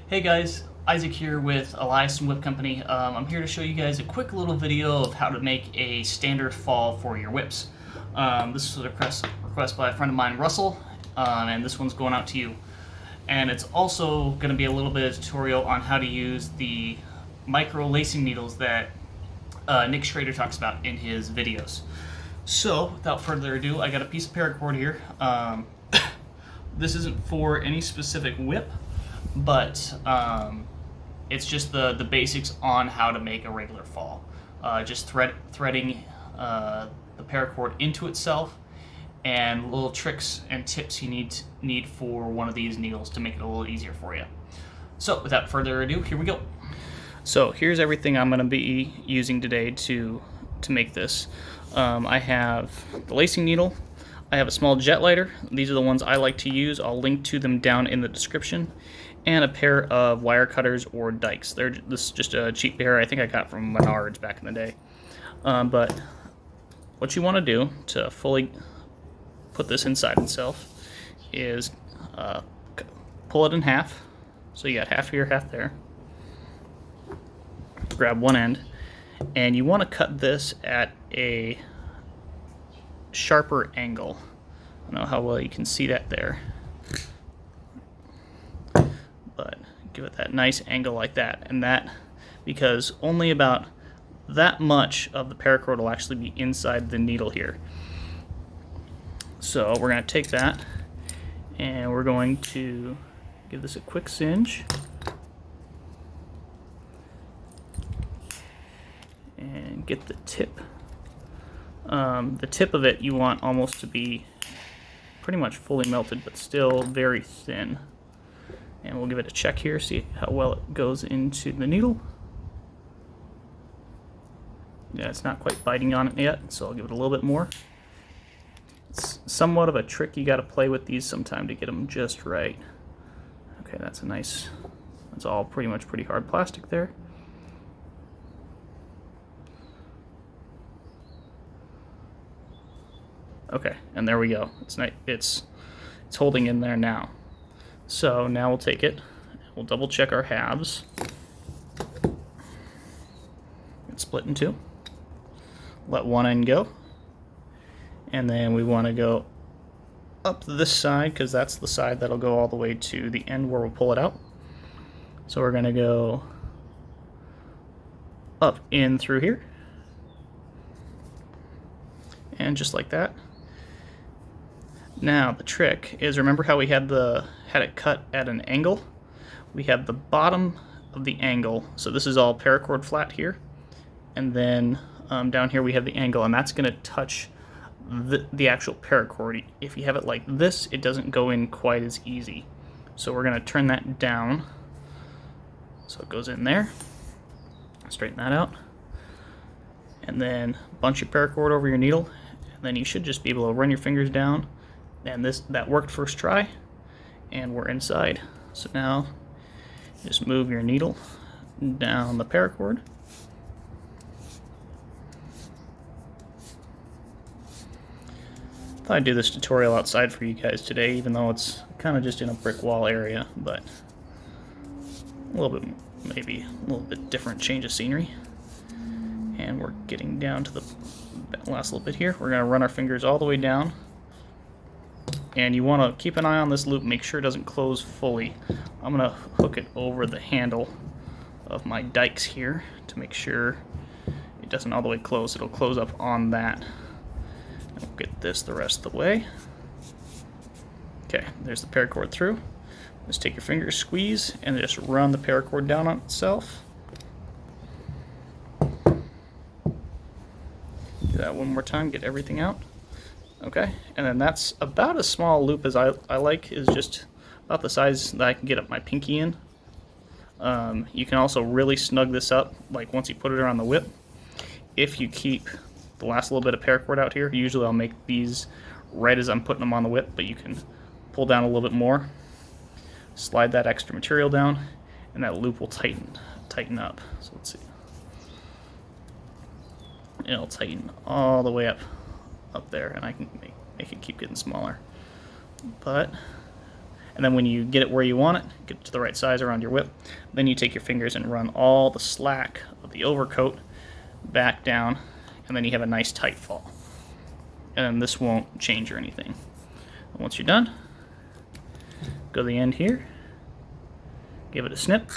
Hey guys, Isaac here with Elias and Whip Company. I'm here to show you guys a quick little video of how to make a standard fall for your whips. This is a request by a friend of mine, Russell, and this one's going out to you. And it's also going to be a little bit of a tutorial on how to use the micro lacing needles that Nick Schrader talks about in his videos. So, without further ado, I got a piece of paracord here. This isn't for any specific whip, but it's just the basics on how to make a regular fall. Just threading the paracord into itself, and little tricks and tips you need for one of these needles to make it a little easier for you. So without further ado, here we go. So here's everything I'm going to be using today to make this. I have the lacing needle. I have a small jet lighter. These are the ones I like to use. I'll link to them down in the description. And a pair of wire cutters or dikes. This is just a cheap pair I think I got from Menards back in the day. But what you want to do to fully put this inside itself is pull it in half. So you got half here, half there. Grab one end. And you want to cut this at a sharper angle. I don't know how well you can see that there, but give it that nice angle like that, and that because only about that much of the paracord will actually be inside the needle here. So we're going to take that and we're going to give this a quick singe and get the tip. The tip of it you want almost to be pretty much fully melted, but still very thin. And we'll give it a check here, see how well it goes into the needle. Yeah, it's not quite biting on it yet, so I'll give it a little bit more. It's somewhat of a trick. You got to play with these sometime to get them just right. Okay, that's all pretty hard plastic there. Okay, and there we go. It's holding in there now. So now we'll take it, we'll double check our halves. It's split in two. Let one end go. And then we want to go up this side because that's the side that'll go all the way to the end where we'll pull it out. So we're going to go up in through here. And just like that. Now the trick is, remember how we had it cut at an angle? We have the bottom of the angle, so this is all paracord flat here, and then down here we have the angle, and that's going to touch the actual paracord. If you have it like this, it doesn't go in quite as easy. So we're going to turn that down so it goes in there. Straighten that out, and then bunch your paracord over your needle, and then you should just be able to run your fingers down. And that worked first try, and we're inside. So now just move your needle down the paracord. Thought I'd do this tutorial outside for you guys today, even though it's kind of just in a brick wall area, but maybe a little bit different change of scenery. And we're getting down to the last little bit here. We're going to run our fingers all the way down. And you want to keep an eye on this loop, make sure it doesn't close fully. I'm going to hook it over the handle of my dikes here to make sure it doesn't all the way close. It'll close up on that. And we'll get this the rest of the way. Okay, there's the paracord through. Just take your fingers, squeeze, and just run the paracord down on itself. Do that one more time, get everything out. Okay, and then that's about as small a loop as I like, is just about the size that I can get up my pinky in. You can also really snug this up, like once you put it around the whip. If you keep the last little bit of paracord out here, usually I'll make these right as I'm putting them on the whip, but you can pull down a little bit more, slide that extra material down, and that loop will tighten up. So let's see. It'll tighten all the way up there, and I can make it keep getting smaller. But And then when you get it where you want it, get it to the right size around your whip, then you take your fingers and run all the slack of the overcoat back down, and then you have a nice tight fall. And this won't change or anything. And once you're done, go to the end here, give it a snip,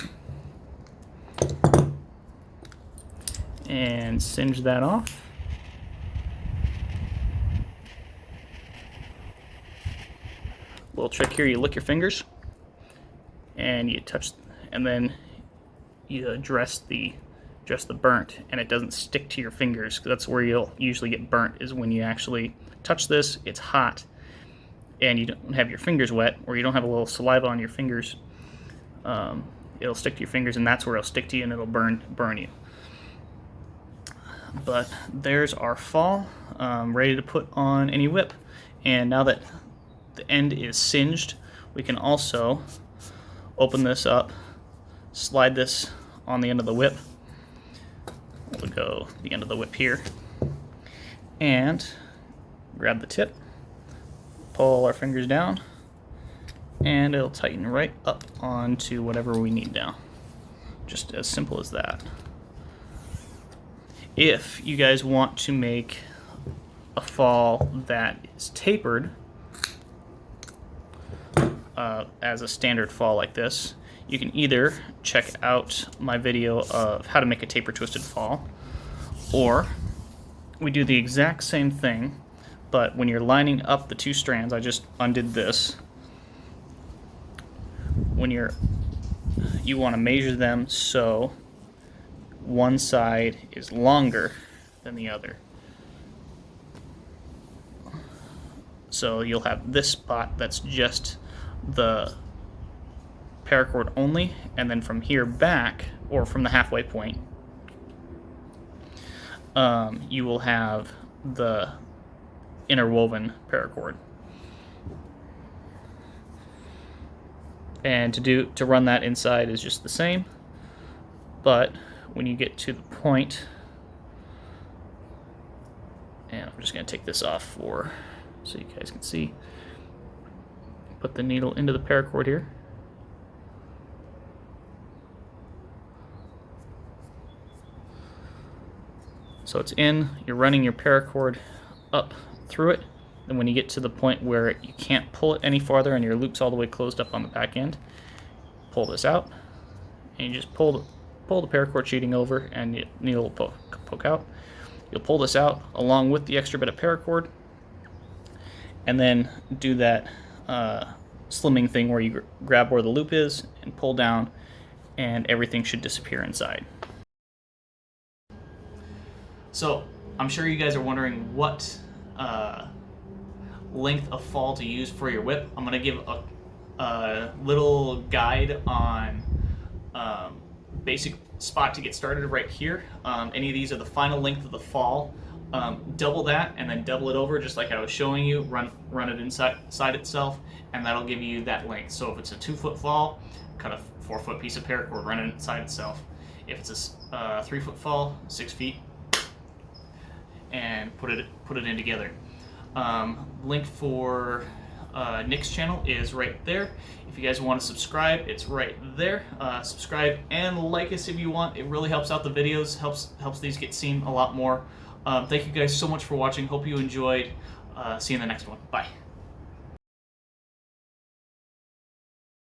and singe that off. Little trick here, you lick your fingers and you touch, and then you address the burnt, and it doesn't stick to your fingers, because that's where you'll usually get burnt, is when you actually touch this. It's hot and you don't have your fingers wet, or you don't have a little saliva on your fingers. It'll stick to your fingers, and that's where it'll stick to you and it'll burn you. But there's our fall, ready to put on any whip. And now that the end is singed, we can also open this up, slide this on the end of the whip. We'll go the end of the whip here and grab the tip, pull our fingers down, and it'll tighten right up onto whatever we need now. Just as simple as that. If you guys want to make a fall that is tapered, as a standard fall like this, you can either check out my video of how to make a taper twisted fall, or we do the exact same thing, but when you're lining up the two strands, I just undid this. When you want to measure them so one side is longer than the other. So you'll have this spot that's just the paracord only, and then from here back, or from the halfway point, you will have the interwoven paracord. And to run that inside is just the same, but when you get to the point, and I'm just going to take this off so you guys can see, put the needle into the paracord here. So it's in, you're running your paracord up through it, and when you get to the point where you can't pull it any farther and your loop's all the way closed up on the back end, pull this out, and you just pull the paracord sheeting over, and the needle will poke out. You'll pull this out along with the extra bit of paracord, and then do that slimming thing where you grab where the loop is and pull down, and everything should disappear inside. So I'm sure you guys are wondering what length of fall to use for your whip. I'm going to give a little guide on basic spot to get started right here. Any of these are the final length of the fall. Double that and then double it over just like I was showing you. Run it inside itself, and that'll give you that length. So if it's a 2-foot fall, cut a 4-foot piece of paracord, run it inside itself. If it's a 3-foot fall, 6 feet, and put it in together. Link for Nick's channel is right there. If you guys want to subscribe, it's right there. Subscribe and like us if you want. It really helps out the videos, helps these get seen a lot more. Thank you guys so much for watching. Hope you enjoyed. See you in the next one. Bye.